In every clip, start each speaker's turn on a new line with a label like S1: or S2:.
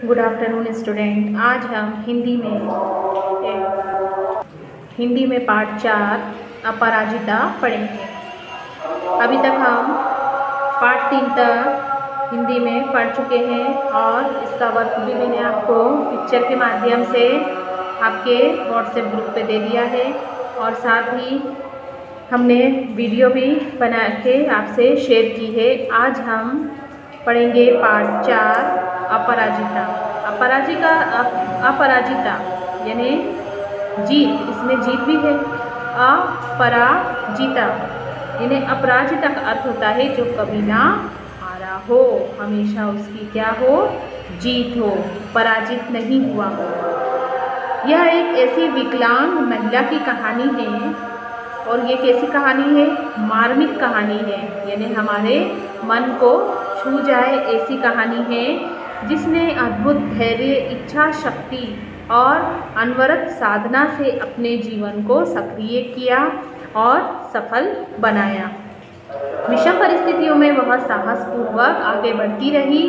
S1: Good afternoon student. आज हम हिंदी में पार्ट 4 अपराजिता पढ़ेंगे। अभी तक हम पार्ट 3 तक हिंदी में पढ़ चुके हैं और इसका वर्क भी मैंने आपको पिक्चर के माध्यम से आपके व्हाट्सएप ग्रुप पे दे दिया है और साथ ही हमने वीडियो भी बना के आपसे शेयर की है। आज हम पढ़ेंगे पार्ट 4 अपराजिता। अपराजिता यानी जीत, इसमें जीत भी है। अपराजिता यानी अपराजिता का अर्थ होता है जो कभी ना हारा हो, हमेशा उसकी क्या हो, जीत हो, पराजित नहीं हुआ हो। यह एक ऐसी विकलांग महिला की कहानी है और ये कैसी कहानी है, मार्मिक कहानी है, यानी हमारे मन को छू जाए ऐसी कहानी है जिसने अद्भुत धैर्य, इच्छा शक्ति और अनवरत साधना से अपने जीवन को सक्रिय किया और सफल बनाया। विषम परिस्थितियों में वह साहसपूर्वक आगे बढ़ती रही,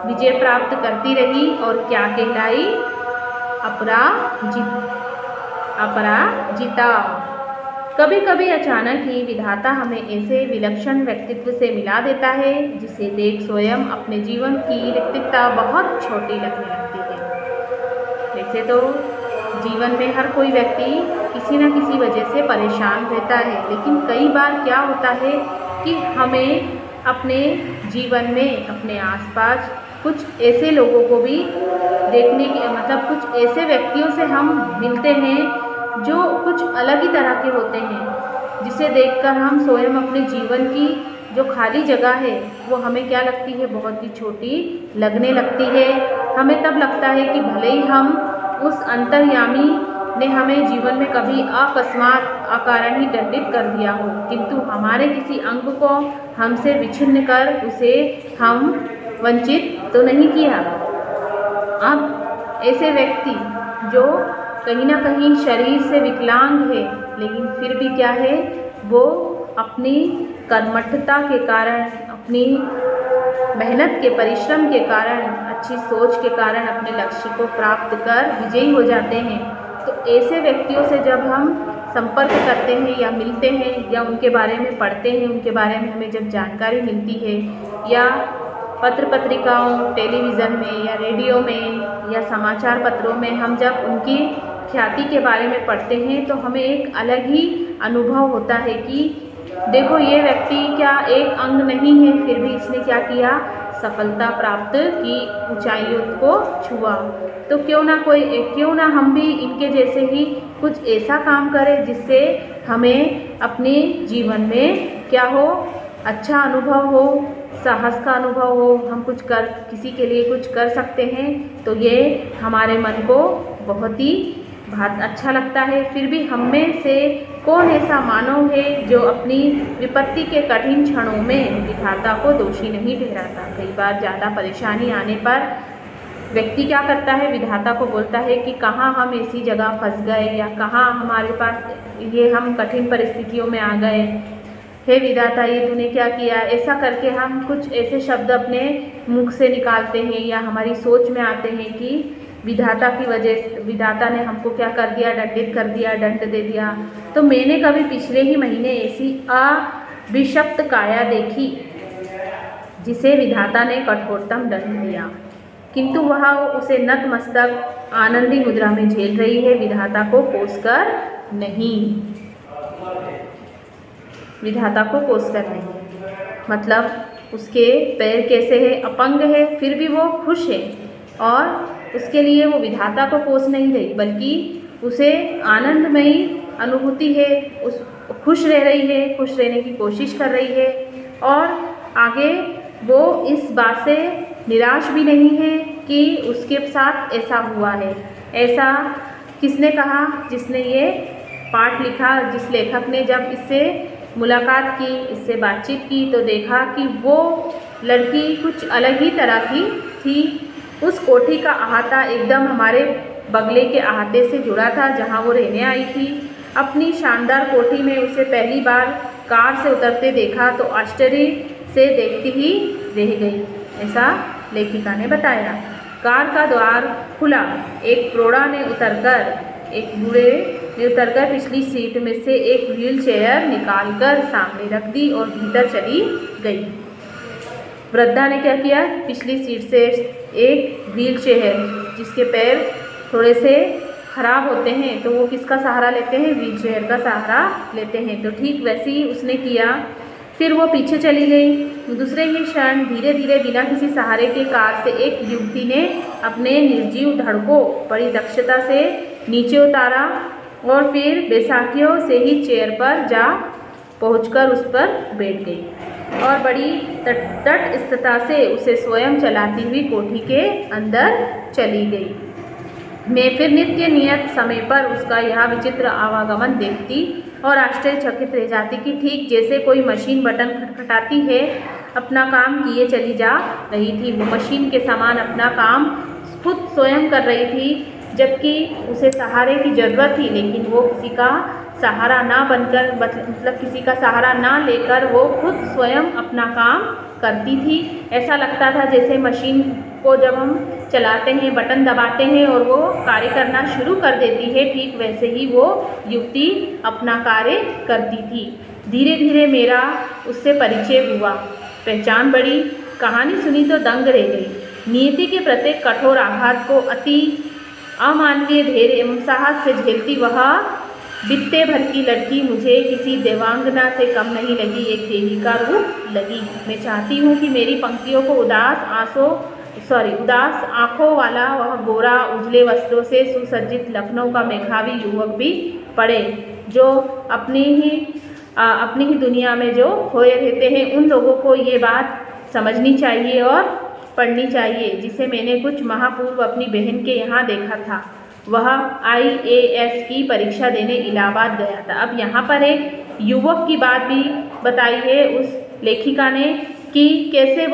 S1: विजय प्राप्त करती रही और क्या कहलाई, अपराजिता। कभी कभी अचानक ही विधाता हमें ऐसे विलक्षण व्यक्तित्व से मिला देता है जिसे देख स्वयं अपने जीवन की रिक्तता बहुत छोटी लगने लगती है। वैसे तो जीवन में हर कोई व्यक्ति किसी न किसी वजह से परेशान रहता है, लेकिन कई बार क्या होता है कि हमें अपने जीवन में अपने आसपास कुछ ऐसे लोगों को भी देखने की कुछ ऐसे व्यक्तियों से हम मिलते हैं जो कुछ अलग ही तरह के होते हैं, जिसे देखकर हम स्वयं अपने जीवन की जो खाली जगह है वो हमें क्या लगती है, बहुत ही छोटी लगने लगती है। हमें तब लगता है कि भले ही हम उस अंतर्यामी ने हमें जीवन में कभी अकस्मात अकारण ही दंडित कर दिया हो, किंतु हमारे किसी अंग को हमसे विच्छिन्न कर उसे हम वंचित तो नहीं किया। अब ऐसे व्यक्ति जो कहीं ना कहीं शरीर से विकलांग है, लेकिन फिर भी क्या है, वो अपनी कर्मठता के कारण, अपनी मेहनत के परिश्रम के कारण, अच्छी सोच के कारण अपने लक्ष्य को प्राप्त कर विजयी हो जाते हैं। तो ऐसे व्यक्तियों से जब हम संपर्क करते हैं या मिलते हैं या उनके बारे में पढ़ते हैं, उनके बारे में हमें जब जानकारी मिलती है या पत्र पत्रिकाओं, टेलीविज़न में या रेडियो में या समाचार पत्रों में हम जब उनकी ख्याति के बारे में पढ़ते हैं तो हमें एक अलग ही अनुभव होता है कि देखो ये व्यक्ति क्या एक अंग नहीं है, फिर भी इसने क्या किया, सफलता प्राप्त की, ऊंचाइयों को छुआ। तो क्यों ना हम भी इनके जैसे ही कुछ ऐसा काम करें जिससे हमें अपने जीवन में क्या हो, अच्छा अनुभव हो, साहस का अनुभव हो, हम किसी के लिए कुछ कर सकते हैं। तो ये हमारे मन को बहुत अच्छा लगता है। फिर भी हम में से कौन ऐसा मानव है जो अपनी विपत्ति के कठिन क्षणों में विधाता को दोषी नहीं ठहराता। कई बार ज़्यादा परेशानी आने पर व्यक्ति क्या करता है, विधाता को बोलता है कि कहाँ हम ऐसी जगह फंस गए या कहाँ हमारे पास ये हम कठिन परिस्थितियों में आ गए, हे विधाता ये तूने क्या किया। ऐसा करके हम कुछ ऐसे शब्द अपने मुख से निकालते हैं या हमारी सोच में आते हैं कि विधाता की वजह से विधाता ने हमको क्या कर दिया, दंडित कर दिया, दंड दे दिया। तो मैंने कभी पिछले ही महीने ऐसी अभिशप्त काया देखी जिसे विधाता ने कठोरतम दंड दिया, किंतु वह उसे नतमस्तक आनंदी मुद्रा में झेल रही है, विधाता को कोसकर नहीं, विधाता को कोसकर नहीं। मतलब उसके पैर कैसे है, अपंग है, फिर भी वो खुश है और उसके लिए वो विधाता को कोस नहीं रही, बल्कि उसे आनंदमयी अनुभूति है, उस खुश रह रही है, खुश रहने की कोशिश कर रही है और आगे वो इस बात से निराश भी नहीं है कि उसके साथ ऐसा हुआ है। ऐसा किसने कहा, जिसने ये पाठ लिखा, जिस लेखक ने जब इससे मुलाकात की, इससे बातचीत की, तो देखा कि वो लड़की कुछ अलग ही तरह की थी। उस कोठी का अहाता एकदम हमारे बगले के अहाते से जुड़ा था जहाँ वो रहने आई थी। अपनी शानदार कोठी में उसे पहली बार कार से उतरते देखा तो आश्चर्य से देखती ही रह गई, ऐसा लेखिका ने बताया। कार का द्वार खुला। एक बूढ़े ने उतरकर पिछली सीट में से एक व्हील चेयर निकालकर सामने रख दी और भीतर चली गई। वृद्धा ने क्या किया, पिछली सीट से एक व्हील चेयर, जिसके पैर थोड़े से खराब होते हैं तो वो किसका सहारा लेते हैं, व्हील चेयर का सहारा लेते हैं, तो ठीक वैसे ही उसने किया। फिर वो पीछे चली गई। दूसरे ही क्षण धीरे धीरे बिना किसी सहारे के कार से एक युवती ने अपने निर्जीव धड़ को बड़ी दक्षता से नीचे उतारा और फिर बैसाखियों से ही चेयर पर जा पहुंचकर उस पर बैठ गई और बड़ी तटस्थता से उसे स्वयं चलाती हुई कोठी के अंदर चली गई। मैं फिर नित्य नियत समय पर उसका यह विचित्र आवागमन देखती और आश्चर्यचकित रह जाती कि ठीक जैसे कोई मशीन बटन खटखटाती है, अपना काम किए चली जा रही थी। वो मशीन के समान अपना काम खुद स्वयं कर रही थी, जबकि उसे सहारे की ज़रूरत थी, लेकिन वो किसी का सहारा ना बनकर, मतलब किसी का सहारा ना लेकर वो खुद स्वयं अपना काम करती थी। ऐसा लगता था जैसे मशीन को जब हम चलाते हैं, बटन दबाते हैं और वो कार्य करना शुरू कर देती है, ठीक वैसे ही वो युवती अपना कार्य करती थी। धीरे धीरे मेरा उससे परिचय हुआ, पहचान बढ़ी। कहानी सुनी तो दंग रह गई। नियति के प्रत्येक कठोर आघात को अति अमानवीय धैर्य एवं साहस से झेलती वह बित्ते भर की लड़की मुझे किसी देवांगना से कम नहीं लगी, एक देवी का रूप लगी। मैं चाहती हूँ कि मेरी पंक्तियों को उदास आँखों वाला वह गोरा उजले वस्त्रों से सुसज्जित लखनऊ का मेघावी युवक भी पढ़े, जो अपनी ही दुनिया में जो खोए रहते हैं। उन लोगों को ये बात समझनी चाहिए और पढ़नी चाहिए, जिसे मैंने कुछ माह पूर्व अपनी बहन के यहाँ देखा था। वह IAS की परीक्षा देने इलाहाबाद गया था। अब यहाँ पर एक युवक की बात भी बताई है उस लेखिका ने कि कैसे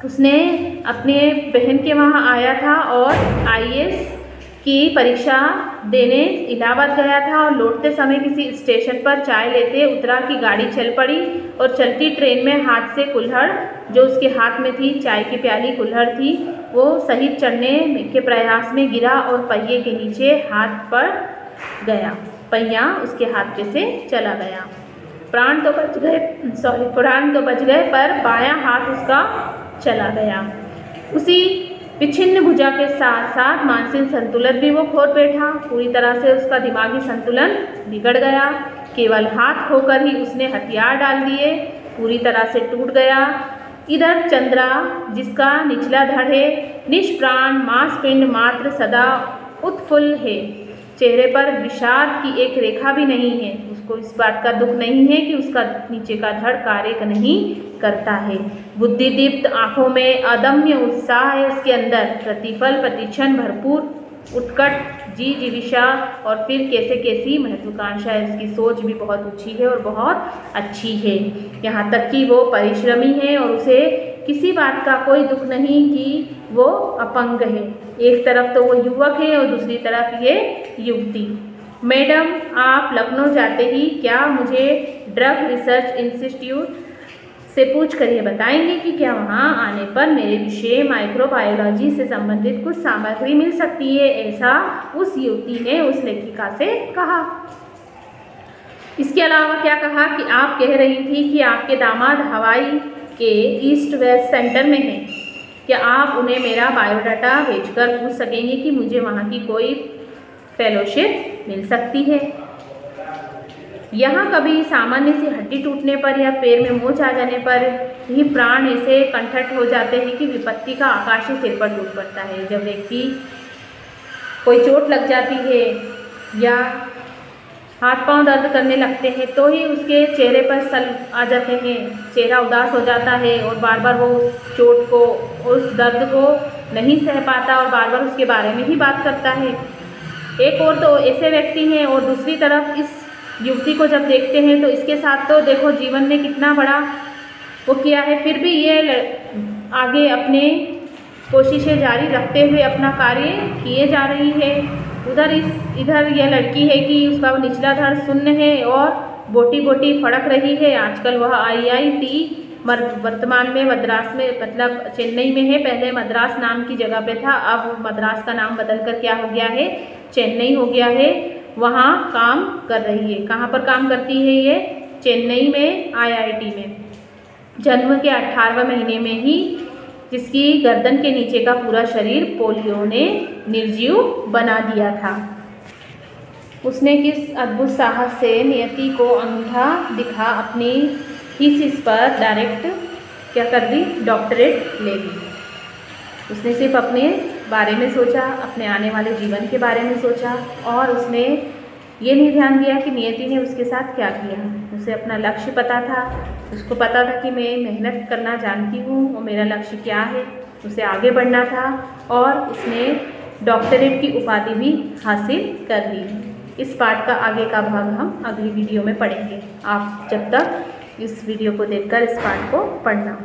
S1: उसने अपने बहन के वहाँ आया था और IAS की परीक्षा देने इलाहाबाद गया था और लौटते समय किसी स्टेशन पर चाय लेते उतरा कि गाड़ी चल पड़ी और चलती ट्रेन में हाथ से कुल्हड़ जो उसके हाथ में थी, चाय की प्याली कुल्हड़ थी, वो सहित चढ़ने के प्रयास में गिरा और पहिए के नीचे हाथ पड़ गया। पहिया उसके हाथ पे से चला गया। प्राण तो बच गए पर बायां हाथ उसका चला गया। उसी विच्छिन्न भुजा के साथ साथ मानसिक संतुलन भी वो खो बैठा। पूरी तरह से उसका दिमागी संतुलन बिगड़ गया। केवल हाथ खोकर ही उसने हथियार डाल दिए, पूरी तरह से टूट गया। इधर चंद्रा, जिसका निचला धड़ है निष्प्राण मांसपिंड मात्र सदा उत्फुल्ल है, चेहरे पर विषाद की एक रेखा भी नहीं है। उसको इस बात का दुख नहीं है कि उसका नीचे का धड़ कार्य नहीं करता है। बुद्धिदीप्त आंखों में अदम्य उत्साह है उसके अंदर, प्रतिफल प्रतिक्षण भरपूर उत्कट जीविशा और फिर कैसी महत्वाकांक्षा है। उसकी सोच भी बहुत ऊंची है और बहुत अच्छी है, यहाँ तक कि वो परिश्रमी है और उसे किसी बात का कोई दुख नहीं कि वो अपंग है। एक तरफ तो वो युवक है और दूसरी तरफ ये युवती। मैडम, आप लखनऊ जाते ही क्या मुझे ड्रग रिसर्च इंस्टीट्यूट से पूछ कर ये बताएंगे कि क्या वहाँ आने पर मेरे विषय माइक्रोबायोलॉजी से संबंधित कुछ सामग्री मिल सकती है, ऐसा उस युवती ने उस लेखिका से कहा। इसके अलावा क्या कहा कि आप कह रही थी कि आपके दामाद हवाई के ईस्ट वेस्ट सेंटर में हैं, क्या आप उन्हें मेरा बायोडाटा भेजकर पूछ सकेंगे कि मुझे वहाँ की कोई फेलोशिप मिल सकती है। यहाँ कभी सामान्य सी हड्डी टूटने पर या पैर में मोच आ जाने पर ही प्राण ऐसे कंठस्थ हो जाते हैं कि विपत्ति का आकाश ही सिर पर टूट पड़ता है। जब व्यक्ति कोई चोट लग जाती है या हाथ पांव दर्द करने लगते हैं तो ही उसके चेहरे पर सल आ जाते हैं, चेहरा उदास हो जाता है और बार बार वो उस चोट को, उस दर्द को नहीं सह पाता और बार बार उसके बारे में ही बात करता है। एक और तो ऐसे व्यक्ति हैं और दूसरी तरफ इस युवती को जब देखते हैं तो इसके साथ तो देखो जीवन में कितना बड़ा वो किया है, फिर भी ये आगे अपने कोशिशें जारी रखते हुए अपना कार्य किए जा रही है। इधर यह लड़की है कि उसका निचला धड़ शून्य है और बोटी बोटी फड़क रही है। आजकल वह IIT वर्तमान में मद्रास में, मतलब चेन्नई में है। पहले मद्रास नाम की जगह पे था, अब मद्रास का नाम बदल कर क्या हो गया है, चेन्नई हो गया है। वहाँ काम कर रही है। कहाँ पर काम करती है ये, चेन्नई में IIT में। जन्म के 18वें महीने में ही जिसकी गर्दन के नीचे का पूरा शरीर पोलियो ने निर्जीव बना दिया था। उसने किस अद्भुत साहस से नियति को अंगूठा दिखा अपनी थीसिस पर डायरेक्ट क्या कर दी, डॉक्टरेट ले ली। उसने सिर्फ अपने बारे में सोचा, अपने आने वाले जीवन के बारे में सोचा, और उसने ये नहीं ध्यान दिया कि नियति ने उसके साथ क्या किया। उसे अपना लक्ष्य पता था, उसको पता था कि मैं मेहनत करना जानती हूँ और मेरा लक्ष्य क्या है, उसे आगे बढ़ना था, और उसने डॉक्टरेट की उपाधि भी हासिल कर ली। इस पाठ का आगे का भाग हम अगली वीडियो में पढ़ेंगे। आप जब तक इस वीडियो को देखकर इस पाठ को पढ़ना।